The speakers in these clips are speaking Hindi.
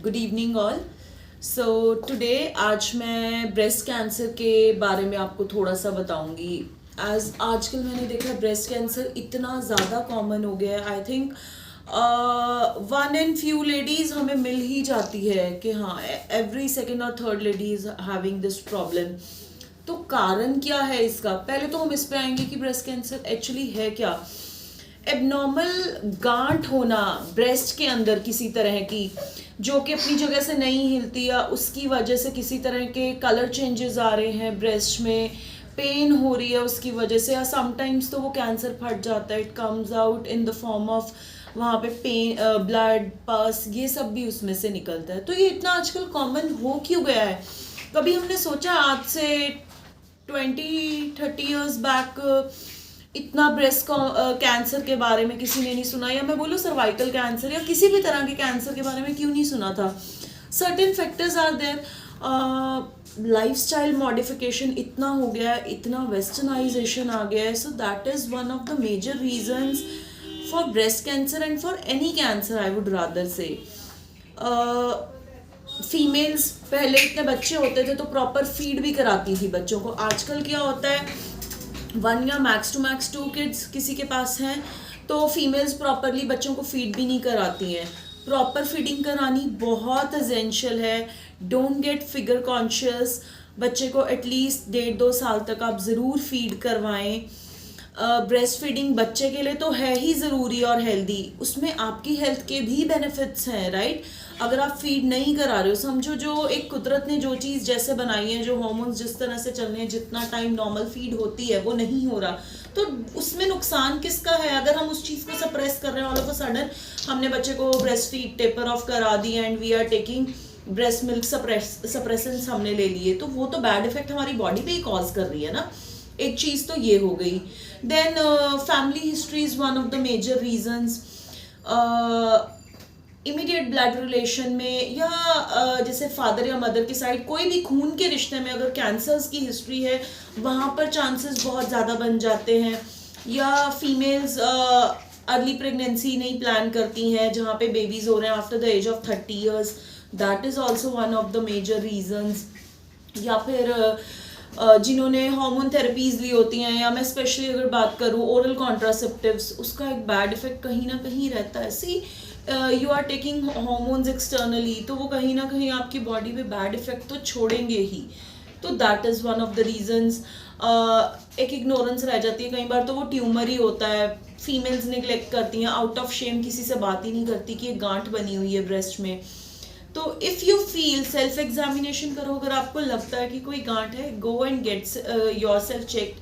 Good evening all. So today आज मैं ब्रेस्ट कैंसर के बारे में आपको थोड़ा सा बताऊंगी। आजकल मैंने देखा ब्रेस्ट कैंसर इतना ज़्यादा कॉमन हो गया है। I think one in few ladies हमें मिल ही जाती है कि हाँ, एवरी सेकेंड और third lady is having this problem. तो कारण क्या है इसका? पहले तो हम इस पे आएंगे कि ब्रेस्ट कैंसर एक्चुअली है क्या। एबनॉर्मल गांठ होना ब्रेस्ट के अंदर किसी तरह की, जो कि अपनी जगह से नहीं हिलती, या उसकी वजह से किसी तरह के कलर चेंजेस आ रहे हैं ब्रेस्ट में, पेन हो रही है उसकी वजह से, या समटाइम्स तो वो कैंसर फट जाता है, it comes out in the form of वहाँ पे पेन, ब्लड, पस, ये सब भी उसमें से निकलता है। तो ये इतना आजकल कॉमन हो क्यों गया है? कभी हमने सोचा आज से 20-30 ईयर्स बैक इतना ब्रेस्ट कैंसर के बारे में किसी ने नहीं सुना, या मैं बोलूँ सर्वाइकल कैंसर या किसी भी तरह के कैंसर के बारे में क्यों नहीं सुना था? Certain factors are there. Lifestyle modification इतना हो गया है, इतना वेस्टर्नाइजेशन आ गया है, so that is one of the major reasons for breast cancer and for any cancer, I would rather say. Females पहले इतने बच्चे होते थे तो प्रॉपर फीड भी कराती थी बच्चों को। आजकल क्या होता है, 1 या मैक्स टू मैक्स 2 किड्स किसी के पास हैं तो फीमेल्स प्रॉपरली बच्चों को फीड भी नहीं कराती हैं। प्रॉपर फीडिंग करानी बहुत एसेंशियल है। Don't get figure conscious. बच्चे को एटलीस्ट 1.5-2 साल तक आप ज़रूर फीड करवाएं। ब्रेस्ट फीडिंग बच्चे के लिए तो है ही ज़रूरी और हेल्दी, उसमें आपकी हेल्थ के भी बेनिफिट्स हैं, राइट। अगर आप फीड नहीं करा रहे हो, समझो जो एक कुदरत ने जो चीज़ जैसे बनाई है, जो हार्मोन्स जिस तरह से चल रहे हैं, जितना टाइम नॉर्मल फीड होती है वो नहीं हो रहा, तो उसमें नुकसान किसका है? अगर हम उस चीज़ को सप्रेस कर रहे हैं, ऑल ऑफ अ सडन हमने बच्चे को ब्रेस्ट फीड टेपर ऑफ करा दी and we are taking breast milk suppressants हमने ले लिए, तो वो तो बैड इफेक्ट हमारी बॉडी पे ही कॉज कर रही है ना। एक चीज़ तो ये हो गई। Then family history is one of the major reasons. Immediate blood relation में, या जैसे फादर या मदर की साइड कोई भी खून के रिश्ते में अगर कैंसर्स की हिस्ट्री है, वहाँ पर चांसेस बहुत ज़्यादा बन जाते हैं। या फीमेल्स अर्ली प्रेगनेंसी नहीं प्लान करती हैं, जहाँ पे बेबीज हो रहे हैं after the age of 30 years, that is also one of the major reasons. या फिर जिन्होंने हार्मोन थेरेपीज ली होती हैं, या मैं स्पेशली अगर बात करूँ ओरल कॉन्ट्रासेप्टिव्स, उसका एक बैड इफेक्ट कहीं ना कहीं रहता है। See you are taking hormones externally, तो वो कहीं ना कहीं आपकी बॉडी पे बैड इफेक्ट तो छोड़ेंगे ही। तो that is one of the reasons. एक इग्नोरेंस रह जाती है कई बार, तो वो ट्यूमर ही होता है। फीमेल्स निगलेक्ट करती हैं, आउट ऑफ शेम किसी से बात ही नहीं करती कि एक गांठ बनी हुई है ब्रेस्ट में। तो if you feel, self examination करो, अगर आपको लगता है कि कोई गांठ है, go and get yourself check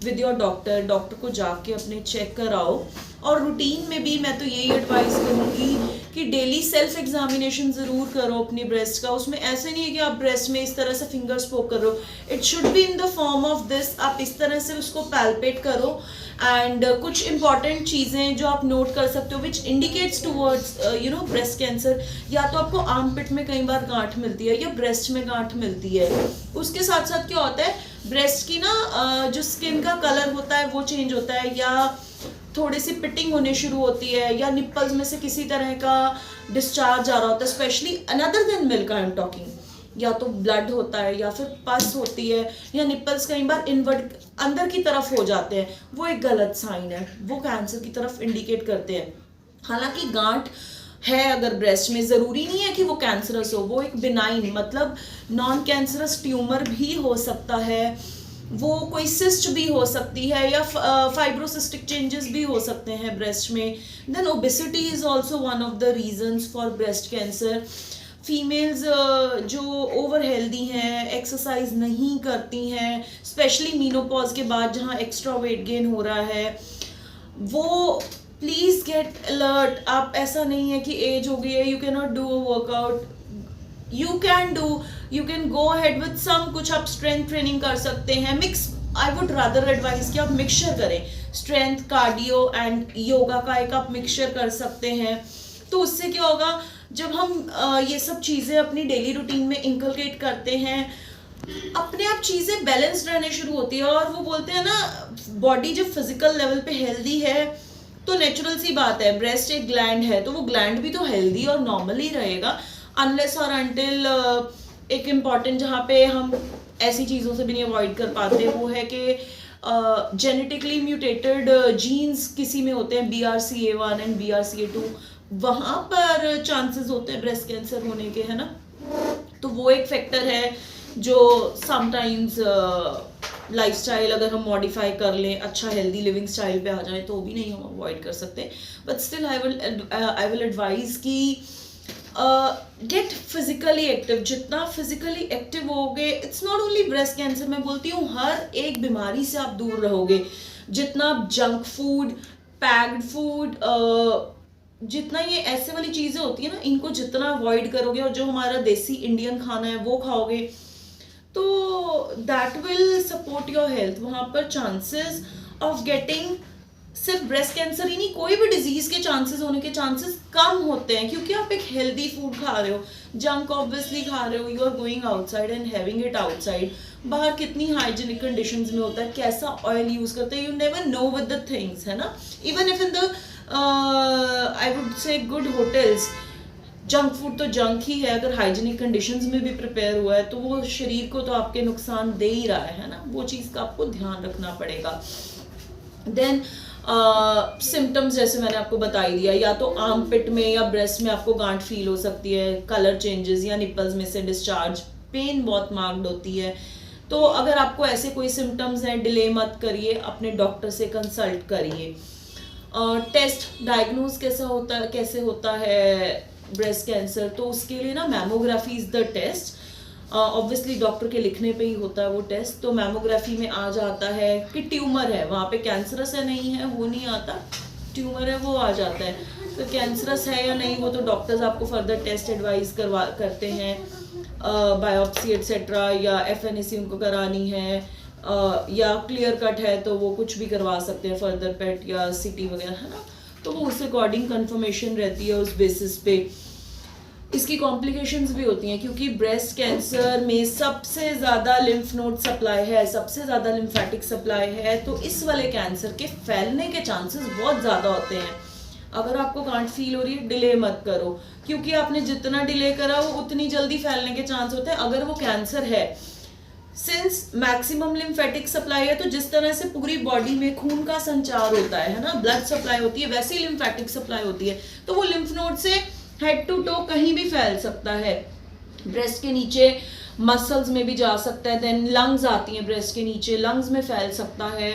with your doctor. Doctor को जाके अपने चेक कराओ। और रूटीन में भी मैं तो यही एडवाइस करूँगी कि डेली सेल्फ एग्जामिनेशन ज़रूर करो अपनी ब्रेस्ट का। उसमें ऐसे नहीं है कि आप ब्रेस्ट में इस तरह से फिंगर्स पोक कर रहे हो, it should be in the form of this. आप इस तरह से उसको पैल्पेट करो एंड कुछ इंपॉर्टेंट चीज़ें जो आप नोट कर सकते हो which indicates towards breast cancer. या तो आपको आर्म पिट में कई बार गांठ मिलती है, या ब्रेस्ट में गांठ मिलती है। उसके साथ साथ क्या होता है, ब्रेस्ट की ना जो स्किन का कलर होता है वो चेंज होता है, या थोड़ी सी पिटिंग होने शुरू होती है, या निप्पल्स में से किसी तरह का डिस्चार्ज आ रहा होता है, specially another than milk I am talking. या तो ब्लड होता है, या फिर पस होती है, या निप्पल्स कई बार इनवर्ट अंदर की तरफ हो जाते हैं, वो एक गलत साइन है, वो कैंसर की तरफ इंडिकेट करते हैं। हालांकि गांठ है अगर ब्रेस्ट में, ज़रूरी नहीं है कि वो कैंसरस हो, वो एक बिनाइन मतलब नॉन कैंसरस ट्यूमर भी हो सकता है, वो कोई सिस्ट भी हो सकती है, या फाइब्रोसिस्टिक चेंजेस भी हो सकते हैं ब्रेस्ट में। Then obesity is also one of the reasons for breast cancer. Females जो ओवर हेल्दी हैं, एक्सरसाइज नहीं करती हैं, स्पेशली मीनोपॉज के बाद जहाँ एक्स्ट्रा वेट गेन हो रहा है, वो प्लीज़ गेट अलर्ट। आप ऐसा नहीं है कि एज हो गई है, you can not do a workout, you can go ahead with some, कुछ आप स्ट्रेंथ ट्रेनिंग कर सकते हैं। Mix, I would rather advise कि आप मिक्सचर करें, स्ट्रेंथ, कार्डियो एंड योगा का एक आप मिक्सचर कर सकते हैं। तो उससे क्या होगा, जब हम ये सब चीज़ें अपनी डेली रूटीन में इंकलकेट करते हैं, अपने आप चीज़ें बैलेंस रहने शुरू होती है। और वो बोलते हैं ना, बॉडी जब फिजिकल लेवल पे हेल्दी है तो नेचुरल सी बात है, ब्रेस्ट एक ग्लैंड है तो वो ग्लैंड भी तो हेल्दी और नॉर्मल ही रहेगा। अनलेस और अनटिल एक इम्पॉर्टेंट जहाँ पे हम ऐसी चीज़ों से भी नहीं अवॉइड कर पाते, वो है कि जेनेटिकली म्यूटेटेड जीन्स किसी में होते हैं, BRCA1 एंड BRCA2, वहाँ पर चांसेस होते हैं ब्रेस्ट कैंसर होने के, है ना। तो वो एक फैक्टर है जो समटाइम्स लाइफस्टाइल अगर हम मॉडिफाई कर लें, अच्छा हेल्दी लिविंग स्टाइल पे आ जाए, तो भी नहीं हम अवॉइड कर सकते। But still I will advise कि गेट फिजिकली एक्टिव। जितना फिजिकली एक्टिव होगे, it's not only breast cancer, मैं बोलती हूँ हर एक बीमारी से आप दूर रहोगे। जितना जंक फूड, पैक्ड फूड, जितना ये ऐसे वाली चीज़ें होती है ना, इनको जितना अवॉइड करोगे और जो हमारा देसी इंडियन खाना है वो खाओगे, तो that will support your health. वहाँ पर चांसेस ऑफ गेटिंग सिर्फ ब्रेस्ट कैंसर ही नहीं, कोई भी डिजीज के चांसेस होने के चांसेस कम होते हैं, क्योंकि आप एक हेल्दी फूड खा रहे हो। जंक ऑब्वियसली खा रहे हो, you are going outside and having it outside. बाहर कितनी हाइजीनिक कंडीशंस में होता है, कैसा ऑयल यूज करते हैं, you never know with the things, है ना। Even if in the I would say good hotels, junk food तो जंक ही है, अगर हाइजीनिक कंडीशंस में भी प्रिपेयर हुआ है तो वो शरीर को तो आपके नुकसान दे ही रहा है ना। वो चीज़ का आपको ध्यान रखना पड़ेगा। देन सिम्टम्स जैसे मैंने आपको बता ही दिया, या तो आर्मपिट में या ब्रेस्ट में आपको गांठ फील हो सकती है, कलर चेंजेस, या निपल्स में से डिस्चार्ज, पेन बहुत मार्क्ड होती है। तो अगर आपको ऐसे कोई सिम्टम्स हैं, डिले मत करिए, अपने डॉक्टर से कंसल्ट करिए। टेस्ट डायग्नोज कैसे होता है ब्रेस्ट कैंसर, तो उसके लिए ना mammography is the test. Obviously doctor के लिखने पे ही होता है वो टेस्ट। तो मैमोग्राफी में आ जाता है कि ट्यूमर है, वहाँ पे कैंसरस है नहीं है वो नहीं आता, ट्यूमर है वो आ जाता है। तो कैंसरस है या नहीं वो तो डॉक्टर्स आपको फर्दर टेस्ट एडवाइस करते हैं, बायोप्सी एटसेट्रा, या FNAC उनको करानी है, या क्लियर कट है तो वो कुछ भी करवा सकते हैं, फर्दर पेट या CT वगैरह, है ना। तो वो उस अकॉर्डिंग कंफर्मेशन रहती है उस बेसिस पे। इसकी कॉम्प्लिकेशंस भी होती हैं, क्योंकि ब्रेस्ट कैंसर में सबसे ज़्यादा लिम्फ नोड सप्लाई है, सबसे ज़्यादा लिम्फेटिक सप्लाई है, तो इस वाले कैंसर के फैलने के चांसेस बहुत ज़्यादा होते हैं। अगर आपको गांठ फील हो रही है, डिले मत करो, क्योंकि आपने जितना डिले करा वो उतनी जल्दी फैलने के चांस होते हैं। अगर वो कैंसर है, सिंस मैक्सिमम लिम्फेटिक सप्लाई है, तो जिस तरह से पूरी बॉडी में खून का संचार होता है ना, ब्लड सप्लाई होती है, वैसे ही लिम्फेटिक सप्लाई होती है। तो वो लिम्फ नोड से हेड टू टो कहीं भी फैल सकता है। ब्रेस्ट के नीचे मसल्स में भी जा सकता है। देन लंग्स आती हैं ब्रेस्ट के नीचे, लंग्स में फैल सकता है।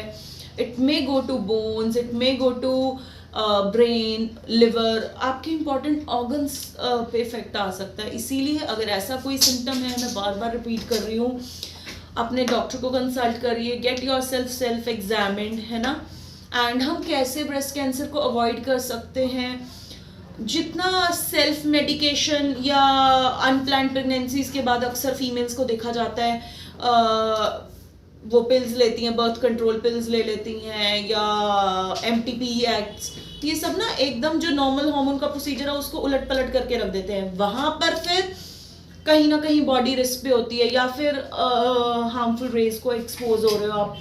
It may go to bones, it may go to brain, liver, आपके इंपॉर्टेंट ऑर्गन्स पे इफेक्ट आ सकता है। इसीलिए अगर ऐसा कोई सिम्टम है, मैं बार बार रिपीट कर रही हूँ, अपने डॉक्टर को कंसल्ट करिए, गेट योर सेल्फ एग्जामिन्ड, है ना। एंड हम कैसे ब्रेस्ट कैंसर को अवॉइड कर सकते हैं, जितना सेल्फ मेडिकेशन या अनप्लान्ड प्रेगनेंसीज के बाद अक्सर फीमेल्स को देखा जाता है वो पिल्स लेती हैं, बर्थ कंट्रोल पिल्स ले लेती हैं, या MTP एक्ट्स, ये सब ना एकदम जो नॉर्मल हार्मोन का प्रोसीजर है उसको उलट पलट करके रख देते हैं। वहाँ पर फिर कहीं ना कहीं बॉडी रिस्क पे होती है, या फिर हार्मफुल रेज को एक्सपोज हो रहे हो आप,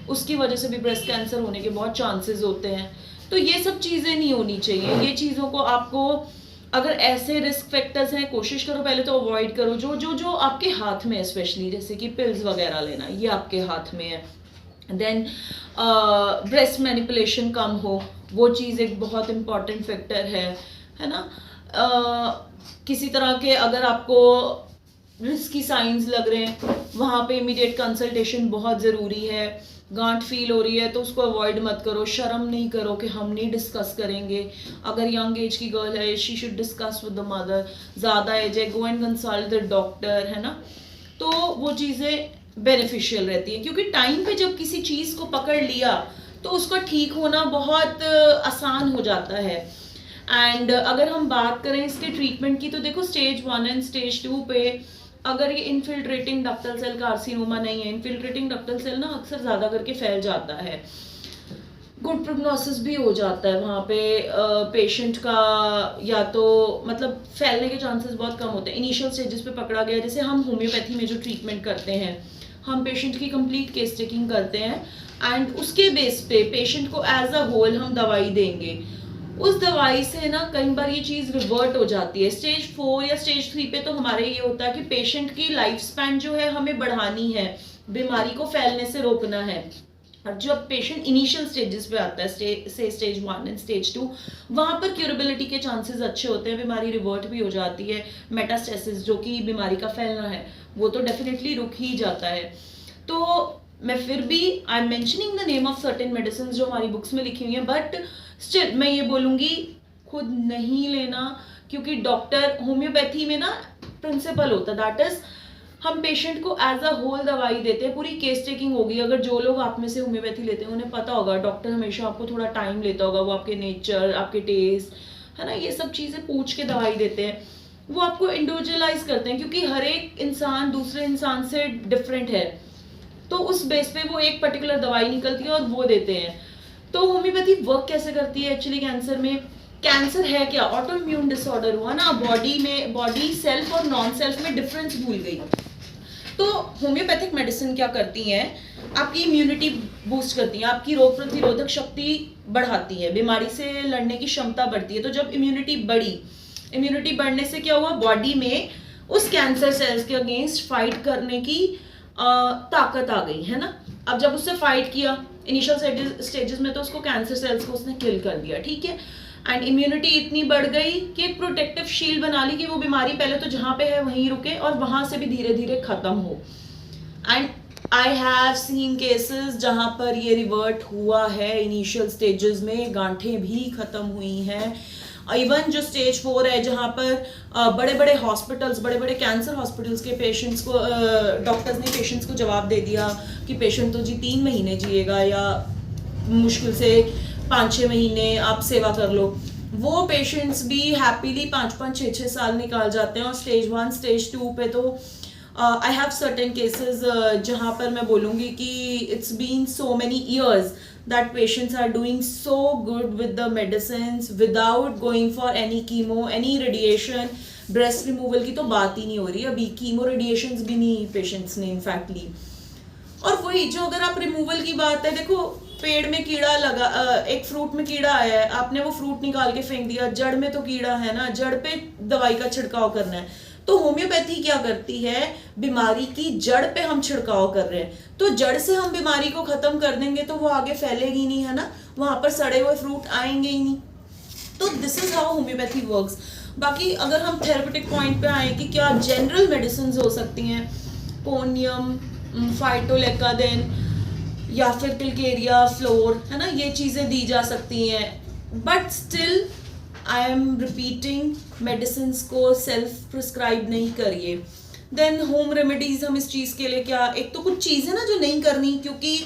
उसकी वजह से भी ब्रेस्ट कैंसर होने के बहुत चांसेस होते हैं। तो ये सब चीज़ें नहीं होनी चाहिए। ये चीज़ों को आपको, अगर ऐसे रिस्क फैक्टर्स हैं, कोशिश करो पहले तो अवॉइड करो। जो जो जो आपके हाथ में है, स्पेशली जैसे कि पिल्स वगैरह लेना, ये आपके हाथ में है। देन ब्रेस्ट मैनिपुलेशन कम हो, वो चीज़ एक बहुत इम्पॉर्टेंट फैक्टर है ना। किसी तरह के अगर आपको रिस्की साइंस लग रहे हैं, वहाँ पे इमीडिएट कंसल्टेशन बहुत ज़रूरी है। गांठ फील हो रही है तो उसको अवॉइड मत करो, शर्म नहीं करो कि हम नहीं डिस्कस करेंगे। अगर यंग एज की गर्ल है, she should discuss with the mother. ज़्यादा एज है, go and consult the doctor, है ना। तो वो चीज़ें बेनिफिशियल रहती हैं, क्योंकि टाइम पे जब किसी चीज़ को पकड़ लिया तो उसका ठीक होना बहुत आसान हो जाता है। एंड अगर हम बात करें इसके ट्रीटमेंट की, तो देखो स्टेज 1 एंड स्टेज 2 पे अगर ये इन्फिल्ट्रेटिंग डक्टल सेल कार्सिनोमा नहीं है, इन्फिल्ट्रेटिंग डक्टल सेल ना अक्सर ज़्यादा करके फैल जाता है, गुड प्रोग्नोसिस भी हो जाता है वहाँ पे पेशेंट का, या तो मतलब फैलने के चांसेस बहुत कम होते हैं। इनिशियल स्टेजेस पे पकड़ा गया, जैसे हम होम्योपैथी में जो ट्रीटमेंट करते हैं, हम पेशेंट की कंप्लीट केस टेकिंग करते हैं एंड उसके बेस पे पेशेंट को एज अ होल हम दवाई देंगे। उस दवाई से ना कई बार ये चीज़ रिवर्ट हो जाती है। स्टेज 4 या स्टेज 3 पे तो हमारे ये होता है कि पेशेंट की लाइफ स्पैन जो है हमें बढ़ानी है, बीमारी को फैलने से रोकना है। और जब पेशेंट इनिशियल स्टेजेस पे आता है, स्टेज 1 एंड स्टेज 2, वहाँ पर क्यूरेबिलिटी के चांसेस अच्छे होते हैं, बीमारी रिवर्ट भी हो जाती है। मेटास्टेसिस जो कि बीमारी का फैलना है वो तो डेफिनेटली रुक ही जाता है। तो मैं फिर भी I am mentioning the name of certain medicine जो हमारी बुक्स में लिखी हुई हैं, बट स्टिल मैं ये बोलूँगी खुद नहीं लेना, क्योंकि डॉक्टर होम्योपैथी में ना प्रिंसिपल होता है, दैट इज हम पेशेंट को एज अ होल दवाई देते हैं, पूरी केस टेकिंग होगी। अगर जो लोग आप में से होम्योपैथी लेते हैं उन्हें पता होगा डॉक्टर हमेशा आपको थोड़ा टाइम लेता होगा, वो आपके नेचर, आपके टेस्ट, है ना, ये सब चीज़ें पूछ के दवाई देते हैं। वो आपको इंडिविजुअलाइज करते हैं, क्योंकि हर एक इंसान दूसरे इंसान से डिफरेंट है, तो उस बेस पे वो एक पर्टिकुलर दवाई निकलती है और वो देते हैं। तो होम्योपैथी वर्क कैसे करती है एक्चुअली कैंसर में? कैंसर है क्या? ऑटो इम्यून डिसऑर्डर हुआ ना, बॉडी सेल्फ और नॉन सेल्फ में डिफरेंस भूल गई। तो होम्योपैथिक मेडिसिन क्या करती हैं? आपकी इम्यूनिटी बूस्ट करती हैं, आपकी रोग प्रतिरोधक शक्ति बढ़ाती है, बीमारी से लड़ने की क्षमता बढ़ती है। तो जब इम्यूनिटी बढ़ने से क्या हुआ? बॉडी में उस कैंसर सेल्स के अगेंस्ट फाइट करने की ताकत आ गई, है ना। अब जब उससे फाइट किया इनिशियल स्टेजेस में, तो उसको कैंसर सेल्स को उसने किल कर दिया, ठीक है। एंड इम्यूनिटी इतनी बढ़ गई कि एक प्रोटेक्टिव शील्ड बना ली कि वो बीमारी पहले तो जहाँ पे है वहीं रुके और वहां से भी धीरे धीरे खत्म हो। And I have seen cases जहाँ पर ये रिवर्ट हुआ है, इनिशियल स्टेजेस में गांठें भी खत्म हुई हैं। इवन जो स्टेज 4 है, जहाँ पर बड़े बड़े हॉस्पिटल्स, बड़े बड़े कैंसर हॉस्पिटल्स के पेशेंट्स को डॉक्टर्स ने पेशेंट्स को जवाब दे दिया कि पेशेंट तो जी 3 महीने जिएगा या मुश्किल से 5-6 महीने आप सेवा कर लो। वो पेशेंट्स भी हैप्पीली 5-5, 6-6 साल निकाल जाते हैं। और स्टेज 1, स्टेज 2 पे तो आई हैव सर्टेन केसेस जहाँ पर मैं बोलूँगी कि it's been so many years that patients are doing so good with the medicines without going for any chemo, any radiation. breast removal की तो बात ही नहीं हो रही, अभी कीमो रेडिएशंस भी नहीं पेशेंट्स ने इनफैक्ट ली। और वही जो अगर आप रिमूवल की बात है, देखो पेड़ में कीड़ा लगा, एक फ्रूट में कीड़ा आया है, आपने वो फ्रूट निकाल के फेंक दिया, जड़ में तो कीड़ा है ना, जड़ पे दवाई का छिड़काव करना है। तो होम्योपैथी क्या करती है? बीमारी की जड़ पे हम छिड़काव कर रहे हैं, तो जड़ से हम बीमारी को खत्म कर देंगे तो वो आगे फैलेगी नहीं, है ना, वहां पर सड़े हुए फ्रूट आएंगे ही नहीं। तो this is how homeopathy works. बाकी अगर हम थेरेपेटिक पॉइंट पे आए कि क्या जनरल मेडिसिन हो सकती हैं, कोनियम, फाइटोलेकादेन या फिर टिलकेरिया, फ्लोर, है ना, ये चीजें दी जा सकती हैं, but still I am repeating, medicine को सेल्फ प्रिस्क्राइब नहीं करिए। देन होम रेमेडीज, हम इस चीज़ के लिए क्या, एक तो कुछ चीज़ें ना जो नहीं करनी, क्योंकि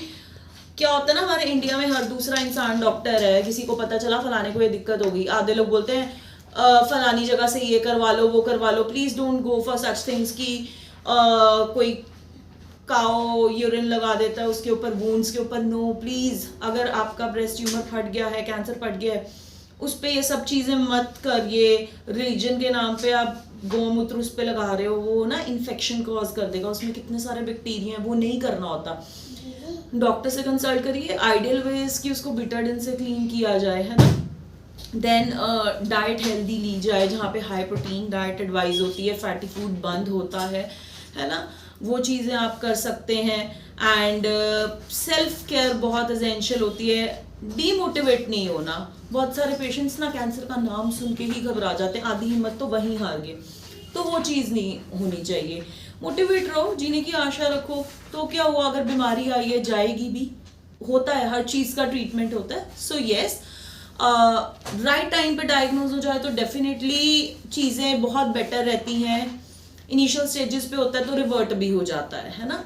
क्या होता है ना, हमारे इंडिया में हर दूसरा इंसान डॉक्टर है, किसी को पता चला फलाने को ये दिक्कत होगी, आधे लोग बोलते हैं फलानी जगह से ये करवा लो, वो करवा लो। Please don't go for such things कि कोई काओ यूरिन लगा देता है उसके ऊपर, वूंड्स के ऊपर। नो प्लीज़, अगर आपका ब्रेस्ट ट्यूमर फट गया है, कैंसर फट गया है, उस पे ये सब चीज़ें मत करिए। रिलीजन के नाम पे आप गौमूत्र उस पे लगा रहे हो, वो ना इन्फेक्शन कॉज कर देगा, उसमें कितने सारे बैक्टीरिया हैं, वो नहीं करना होता। डॉक्टर से कंसल्ट करिए। आइडियल वेज कि उसको बीटाडिन से क्लीन किया जाए, है ना। देन डाइट हेल्दी ली जाए, जहाँ पे हाई प्रोटीन डाइट एडवाइज होती है, फैटी फूड बंद होता है ना, वो चीज़ें आप कर सकते हैं। एंड सेल्फ केयर बहुत एसेंशियल होती है। डीमोटिवेट नहीं होना, बहुत सारे पेशेंट्स ना कैंसर का नाम सुन के ही घबरा जाते हैं, आधी हिम्मत तो वहीं हार गए, तो वो चीज़ नहीं होनी चाहिए। मोटिवेट रहो, जीने की आशा रखो, तो क्या हुआ, अगर बीमारी आई है जाएगी भी, होता है, हर चीज़ का ट्रीटमेंट होता है। सो येस, राइट टाइम पे डायग्नोज हो जाए तो डेफिनेटली चीज़ें बहुत बेटर रहती हैं। इनिशियल स्टेजेस पे होता है तो रिवर्ट भी हो जाता है ना।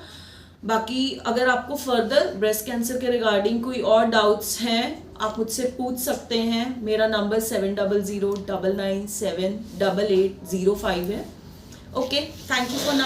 बाकी अगर आपको फर्दर ब्रेस्ट कैंसर के रिगार्डिंग कोई और डाउट्स हैं, आप मुझसे पूछ सकते हैं। मेरा नंबर 7009978805 है। Okay, thank you for now.